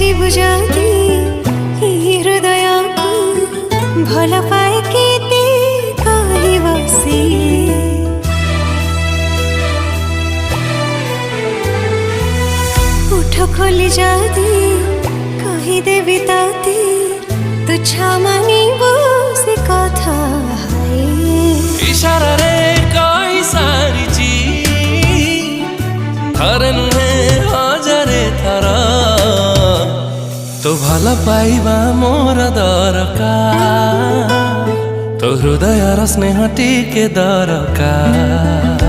पचारिबु जदि हृदय को भल पाए केते कहबो सिए उठ खोली जदि कहीदेवी ताते तुच्छ मानिबो से कथा इशारा रे कही सारिची थरे नुहे हजारे थर तो भल पाइबा मोर दरकार तो हृदय स्नेह टिके दरकार।